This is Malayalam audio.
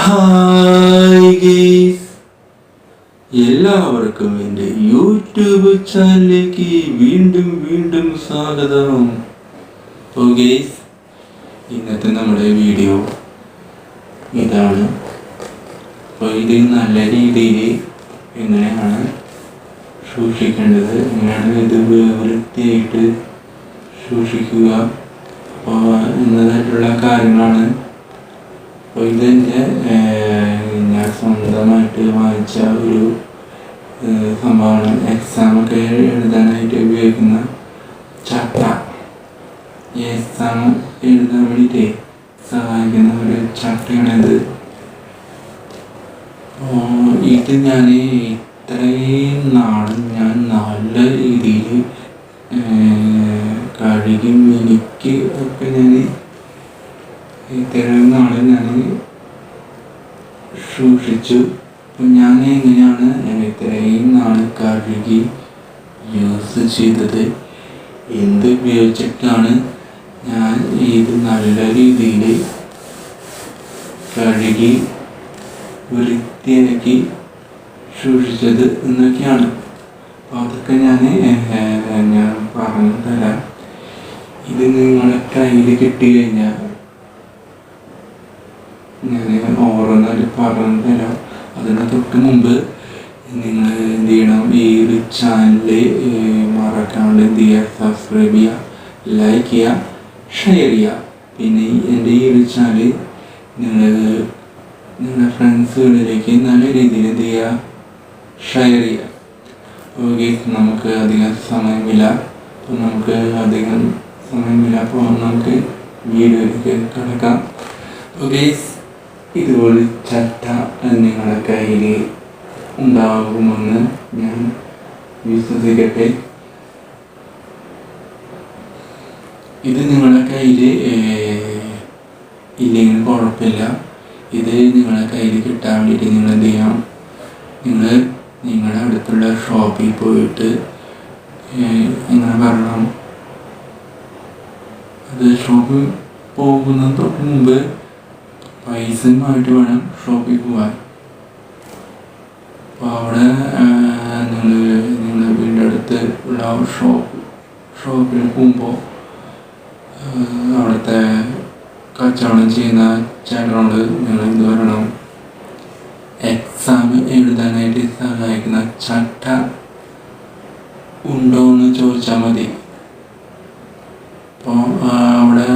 ഹായ് ഗൈസ്, എല്ലാവർക്കും എൻ്റെ യൂട്യൂബ് ചാനലിലേക്ക് വീണ്ടും സ്വാഗതം. അപ്പോൾ ഗൈസ്, ഇന്നത്തെ നമ്മുടെ വീഡിയോ ഇതാണ്. അപ്പോൾ ഇത് നല്ല രീതിയിൽ എങ്ങനെയാണ് സൂക്ഷിക്കേണ്ടത്, എങ്ങനെയാണ് ഇത് വൃത്തിയായിട്ട് സൂക്ഷിക്കുക, അപ്പോൾ എന്നതായിട്ടുള്ള കാര്യങ്ങളാണ്. അപ്പോൾ ഇതെൻ്റെ ഞാൻ സ്വന്തമായിട്ട് വാങ്ങിച്ച ഒരു സംഭവമാണ്. എക്സാമൊക്കെ എഴുതാനായിട്ട് ഉപയോഗിക്കുന്ന ചട്ട, എക്സാം എഴുതാൻ വേണ്ടിയിട്ട് സഹായിക്കുന്ന ഒരു ചട്ടയാണിത്. ഇത് ഞാൻ ഇത്രയും നാളും ഞാൻ നല്ല രീതിയിൽ കഴുകി മിനുക്കി ഒക്കെ ഞാൻ ഇത്രയും നാളെ ഞാൻ സൂക്ഷിച്ചു. അപ്പം ഞാൻ എങ്ങനെയാണ് ഇത്രയും നാൾ കഴുകി യൂസ് ചെയ്തത്, എന്ത് ഉപയോഗിച്ചിട്ടാണ് ഞാൻ ഇത് നല്ല രീതിയിൽ കഴുകി വൃത്തിയാക്കി സൂക്ഷിച്ചത് എന്നൊക്കെയാണ്. അപ്പോൾ അതൊക്കെ ഞാൻ പറഞ്ഞു തരാം. ഇത് നിങ്ങളുടെ കയ്യിൽ കിട്ടിക്കഴിഞ്ഞാൽ ഞാൻ ഓരോന്നായിട്ട് പറഞ്ഞു തരാം. അതിന് തൊട്ട് മുമ്പ് നിങ്ങൾ എന്ത് ചെയ്യണം, ഈ ഒരു ചാനൽ മറക്കാണ്ട് എന്ത് ചെയ്യുക, സബ്സ്ക്രൈബ് ചെയ്യുക, ലൈക്ക് ചെയ്യുക, ഷെയർ ചെയ്യുക. പിന്നെ എൻ്റെ ഈ ഒരു ചാനൽ നിങ്ങളുടെ ഫ്രണ്ട്സുകളിലേക്ക് നല്ല രീതിയിൽ എന്ത് ചെയ്യുക, ഷെയർ ചെയ്യുക. ഓക്കെ, നമുക്ക് അധികം സമയമില്ല. അപ്പോൾ നമുക്ക് വീഡിയോയിലേക്ക് കിടക്കാം. ഓക്കെ, ഇതുപോലെ ചട്ട നിങ്ങളുടെ കയ്യിൽ ഉണ്ടാകുമെന്ന് ഞാൻ വിശ്വസിക്കട്ടെ. ഇത് നിങ്ങളുടെ കയ്യിൽ ഇല്ലെങ്കിൽ കുഴപ്പമില്ല. ഇത് നിങ്ങളുടെ കയ്യിൽ കിട്ടാൻ വേണ്ടിയിട്ട് നിങ്ങൾ എന്ത് ചെയ്യണം, നിങ്ങളുടെ അടുത്തുള്ള ഷോപ്പിൽ പോയിട്ട് എങ്ങനെ പറയണം, അത് ഷോപ്പിൽ പോകുന്നതിന് തൊട്ട് മുമ്പ് പൈസയുമായിട്ട് വേണം ഷോപ്പിൽ പോകാൻ. അപ്പോൾ അവിടെ നിങ്ങളുടെ വീടിൻ്റെ അടുത്ത് ഉള്ള ഷോപ്പിൽ പോകുമ്പോൾ അവിടുത്തെ കച്ചവടം ചെയ്യുന്ന ചേട്ടനോട് നിങ്ങൾ എന്ത് പറയണം, എക്സാം എഴുതാനായിട്ട് സഹായിക്കുന്ന ചട്ട ഉണ്ടോ എന്ന് ചോദിച്ചാൽ മതി. അപ്പോൾ അവിടെ